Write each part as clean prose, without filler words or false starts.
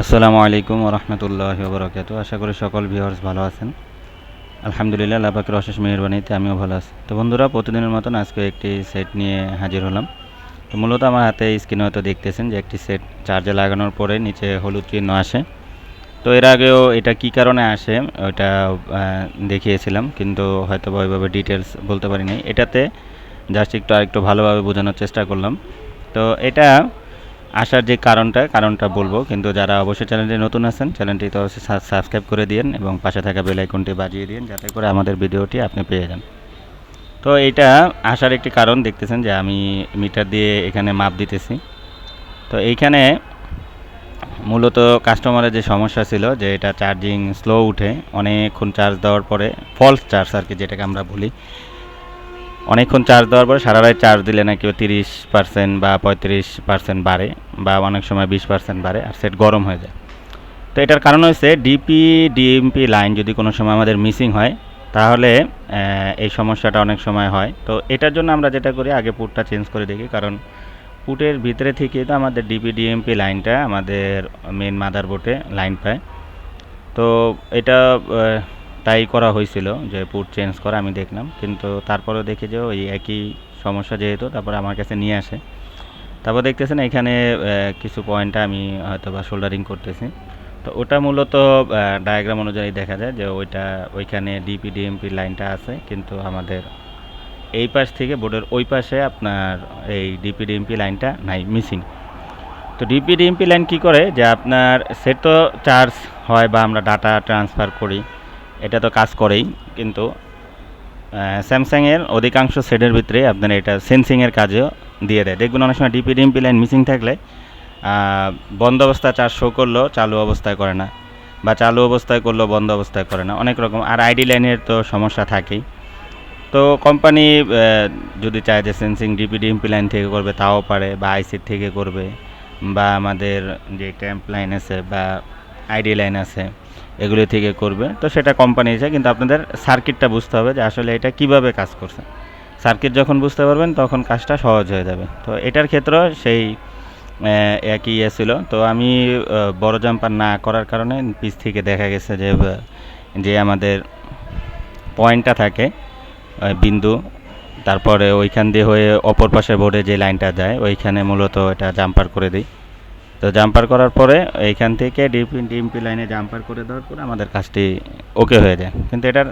আসসালামু আলাইকুম ওয়া রাহমাতুল্লাহি ওয়া বারাকাতুহু। আশা করি সকল ভিউয়ার্স ভালো আছেন। আলহামদুলিল্লাহ, আল্লাহ পাকের অশেষ মেহেরবানিতে আমিও ভালো আছি। তো বন্ধুরা, প্রতিদিনের মতন আজকে একটি সেট নিয়ে হাজির হলাম। তো মূলত আমার হাতে স্ক্রিনে হয়তো দেখতেছেন যে একটি সেট চার্জে লাগানোর পরে নিচে হলুদ চিহ্ন আসে। তো এর আগেও এটা কী কারণে আসে ওইটা দেখিয়েছিলাম, কিন্তু হয়তো ওইভাবে ডিটেলস বলতে পারি নাই। এটাতে জাস্ট একটু আরেকটু ভালোভাবে বোঝানোর চেষ্টা করলাম। তো এটা আসার যে কারণটা বলবো, কিন্তু যারা অবশ্যই চ্যানেলটি নতুন আছেন চ্যানেলটি তো অবশ্যই সাবস্ক্রাইব করে দিন এবং পাশে থাকা বেল আইকনটি বাজিয়ে দিন, যাতে করে আমাদের ভিডিওটি আপনি পেয়ে যান। তো এটা আসার একটি কারণ দেখতেছেন যে আমি মিটার দিয়ে এখানে মাপ দিতেছি। তো এইখানে মূলত কাস্টমারের যে সমস্যা ছিল যে এটা চার্জিং স্লো উঠে, অনেকক্ষণ চার্জ দেওয়ার পরে ফলস চার্জ আর কি, যেটাকে আমরা বলি। অনেকক্ষণ চার্জ দেওয়ার পরে সারা রাত চার্জ দিলে নাকি 30% বা 35% বাড়ে, বা অনেক সময় 20% বাড়ে, আর সেট গরম হয়ে যায়। তো এটার কারণ হচ্ছে ডিএমপি লাইন যদি কোনো সময় আমাদের মিসিং হয়, তাহলে এই সমস্যাটা অনেক সময় হয়। তো এটার জন্য আমরা যেটা করি, আগে পুটটা চেঞ্জ করে দেখি, কারণ পুটের ভিতরে থেকে তো আমাদের ডিএমপি লাইনটা আমাদের মেন মাদারবোর্ডে লাইন পায়। তো এটা তাই করা হয়েছিল যে পুট চেঞ্জ করা, আমি দেখলাম, কিন্তু তারপরেও দেখি যে ওই একই সমস্যা যেহেতু, তারপরে আমার কাছে নিয়ে আসে। তারপর দেখতেছেন এখানে কিছু পয়েন্টটা আমি হয়তো বা সোল্ডারিং করতেছি। তো ওটা মূলত ডায়াগ্রাম অনুযায়ী দেখা যায় যে ওইখানে ডিএমপি লাইনটা আছে, কিন্তু আমাদের এই পাশ থেকে বোর্ডের ওই পাশে আপনার এই ডিএমপি লাইনটা নাই, মিসিং। তো ডিএমপি লাইন কী করে যে আপনার সেট তো চার্জ হয় বা আমরা ডাটা ট্রান্সফার করি, এটা তো কাজ করেই, কিন্তু স্যামসাংয়ের অধিকাংশ সেটের ভিতরে আপনার এটা সেন্সিংয়ের কাজেও দিয়ে দেয়। দেখবেন অনেক সময় ডিএমপি লাইন মিসিং থাকলে বন্ধ অবস্থায় চার্জ শো করলেও চালু অবস্থায় করে না, বা চালু অবস্থায় করলেও বন্ধ অবস্থায় করে না, অনেক রকম। আর আইডি লাইনের তো সমস্যা থাকেই। তো কোম্পানি যদি চায় যে সেন্সিং ডিএমপি লাইন থেকে করবে তাও পারে, বা আইসির থেকে করবে, বা আমাদের যে ট্যাম্প লাইন আছে বা আইডি লাইন আছে এগুলি থেকে করবে। তো সেটা কোম্পানি চায়, কিন্তু আপনাদের সার্কিটটা বুঝতে হবে যে আসলে এটা কিভাবে কাজ করছে। সার্কিট যখন বুঝতে পারবেন তখন কাজটা সহজ হয়ে যাবে। তো এটার ক্ষেত্রেও সেই একই ইয়ে ছিল। তো আমি বড় জাম্পার না করার কারণে পিছ থেকে দেখা গেছে যে যে আমাদের পয়েন্টটা থাকে বিন্দু, তারপরে ওইখান দিয়ে হয়ে অপর পাশের বোর্ডে যে লাইনটা যায় ওইখানে মূলত এটা জাম্পার করে দিই। তো জাম্পার করার পরে এইখান থেকে ডিএমপি লাইনে জাম্পার করে দেওয়ার পরে আমাদের কাজটি ওকে হয়ে যায়। কিন্তু এটার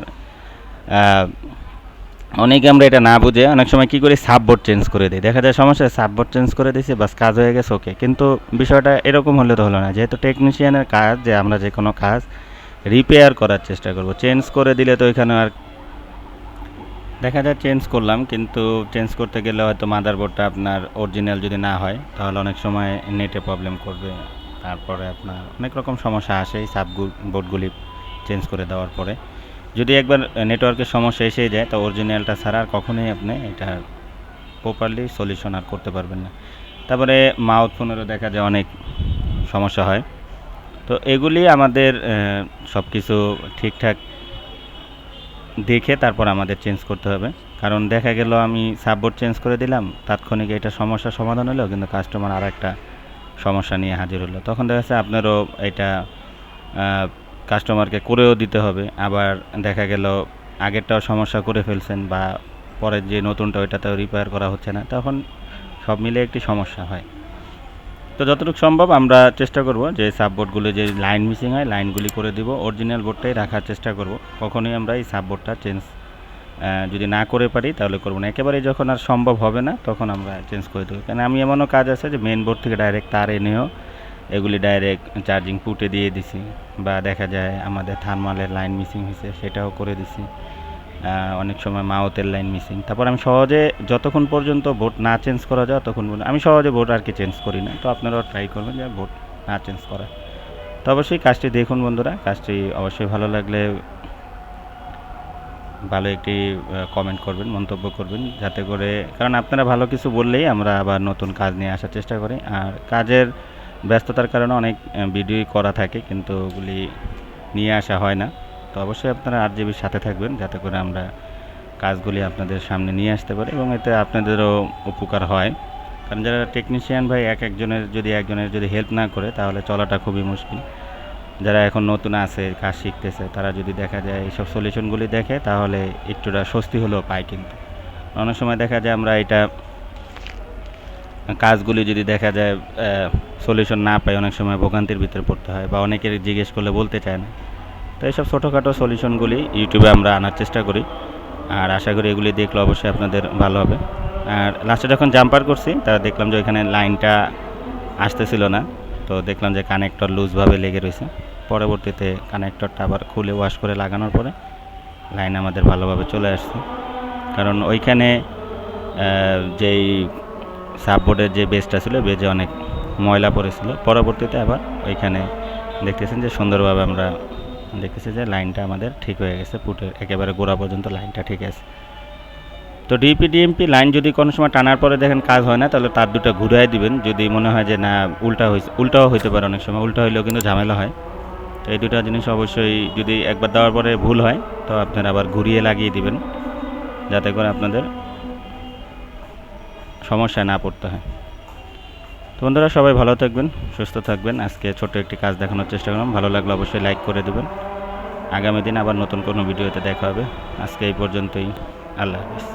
অনেকে আমরা এটা না বুঝে অনেক সময় কী করি, সাববোর্ড চেঞ্জ করে দিই। দেখা যায় সমস্যা, সাববোর্ড চেঞ্জ করে দিয়েছি, বাস কাজ হয়ে গেছে, ওকে। কিন্তু বিষয়টা এরকম হলে তো হলো না। যেহেতু টেকনিশিয়ানের কাজ যে আমরা যে কোনো কাজ রিপেয়ার করার চেষ্টা করব, চেঞ্জ করে দিলে তো ওইখানে আর দেখা যায় চেঞ্জ করলাম, কিন্তু চেঞ্জ করতে গেলে হয়তো মাদারবোর্ডটা আপনার অরিজিনাল যদি না হয়, তাহলে অনেক সময় নেটে প্রবলেম করবে। তারপরে আপনার অনেক রকম সমস্যা আসে এই বোর্ডগুলি চেঞ্জ করে দেওয়ার পরে। যদি একবার নেটওয়ার্কের সমস্যা এসে যায়, তো অরিজিনালটা ছাড়া আর কখনোই আপনি এটা প্রপারলি সলিউশন আর করতে পারবেন না। তারপরে মাউথ ফোনেরও দেখা যায় অনেক সমস্যা হয়। তো এগুলি আমাদের সব কিছু ঠিকঠাক দেখে তারপর আমাদের চেঞ্জ করতে হবে। কারণ দেখা গেল আমি সাববোর্ড চেঞ্জ করে দিলাম, তাৎক্ষণিক এটা সমস্যার সমাধান হলো, কিন্তু কাস্টমার আর একটা সমস্যা নিয়ে হাজির হলো। তখন দেখা যাচ্ছে আপনারও এটা কাস্টমারকে করেও দিতে হবে। আবার দেখা গেল আগেরটাও সমস্যা করে ফেলছেন, বা পরের যে নতুনটা ওইটাতেও রিপেয়ার করা হচ্ছে না, তখন সব মিলে একটি সমস্যা হয়। তো যতটুকু সম্ভব আমরা চেষ্টা করব যে সাববোর্ডগুলো যে লাইন মিসিং হয় লাইনগুলি করে দিব, অরিজিনাল বোর্ডটাই রাখার চেষ্টা করব। কখনোই আমরা এই সাববোর্ডটা চেঞ্জ যদি না করে পারি তাহলে করব না। একেবারেই যখন আর সম্ভব হবে না তখন আমরা চেঞ্জ করে দেবো। কারণ আমি এমনও কাজ আছে যে মেন বোর্ড থেকে ডাইরেক্ট তার এনেও এগুলি ডাইরেক্ট চার্জিং পুটে দিয়ে দিছি, বা দেখা যায় আমাদের থার্মালের লাইন মিসিং হয়েছে সেটাও করে দিছি। অনেক সময় মাউথের লাইন মিসিং। তারপর আমি সহজে যতক্ষণ পর্যন্ত বোর্ড না চেঞ্জ করা যায় ততক্ষণ আমি সহজে বোর্ড আর কি চেঞ্জ করি না। তো আপনারাও ট্রাই করবেন যে বোর্ড না চেঞ্জ করা। তো অবশ্যই কাজটি দেখুন বন্ধুরা, কাজটি অবশ্যই ভালো লাগলে ভালো একটি কমেন্ট করবেন, মন্তব্য করবেন, যাতে করে, কারণ আপনারা ভালো কিছু বললেই আমরা আবার নতুন কাজ নিয়ে আসার চেষ্টা করি। আর কাজের ব্যস্ততার কারণে অনেক ভিডিওই করা থাকে, কিন্তু ওগুলি নিয়ে আসা হয় না। তো অবশ্যই আপনারা আরজিবির সাথে থাকবেন, যাতে করে আমরা কাজগুলি আপনাদের সামনে নিয়ে আসতে পারি এবং এতে আপনাদেরও উপকার হয়। কারণ যারা টেকনিশিয়ান ভাই একজনের যদি হেল্প না করে তাহলে চলাটা খুবই মুশকিল। যারা এখন নতুন আছে, কাজ শিখতেছে, তারা যদি দেখা যায় এইসব সলিউশনগুলি দেখে তাহলে একটুটা স্বস্তি হলেও পায়। কিন্তু অনেক সময় দেখা যায় আমরা এটা কাজগুলি যদি দেখা যায় সলিউশন না পাই, অনেক সময় ভোগান্তির ভিতরে পড়তে হয় বা অনেকের জিজ্ঞেস করলে বলতে চায় না। তো এইসব ছোটোখাটো সলিউশনগুলি ইউটিউবে আমরা আনার চেষ্টা করি, আর আশা করি এগুলি দেখলে অবশ্যই আপনাদের ভালো হবে। আর লাস্টে যখন জাম্পার করছি তা দেখলাম যে ওইখানে লাইনটা আসতেছিল না, তো দেখলাম যে কানেক্টর লুজভাবে লেগে রয়েছে। পরবর্তীতে কানেক্টরটা আবার খুলে ওয়াশ করে লাগানোর পরে লাইন আমাদের ভালোভাবে চলে আসছে। কারণ ওইখানে যেই সাববোর্ডের যে বেসটা ছিল, বেজে অনেক ময়লা পড়েছিল। পরবর্তীতে আবার ওইখানে দেখতেছেন যে সুন্দরভাবে আমরা দেখতেছি যে লাইনটা আমাদের ঠিক হয়ে গেছে, পুটের একেবারে গোড়া পর্যন্ত লাইনটা ঠিক আছে। তো ডিএমপি লাইন যদি কোনো সময় টানার পরে দেখেন কাজ হয় না, তাহলে তার দুটো ঘুরাই দিবেন। যদি মনে হয় যে না উল্টাও হইতে পারে, অনেক সময় উল্টা হইলেও কিন্তু ঝামেলা হয়। তো এই দুটো জিনিস অবশ্যই যদি একবার দেওয়ার পরে ভুল হয় তো আপনারা আবার ঘুরিয়ে লাগিয়ে দিবেন, যাতে করে আপনাদের সমস্যায় না পড়তে হয়। তো বন্ধুরা, সবাই ভালো থাকবেন, সুস্থ থাকবেন। আজকে ছোট্ট একটি কাজ দেখানোর চেষ্টা করলাম, ভালো লাগলে অবশ্যই লাইক করে দেবেন। আগামী দিন আবার নতুন কোনো ভিডিওতে দেখা হবে। আজকে এই পর্যন্তই, আল্লাহ হাফিজ।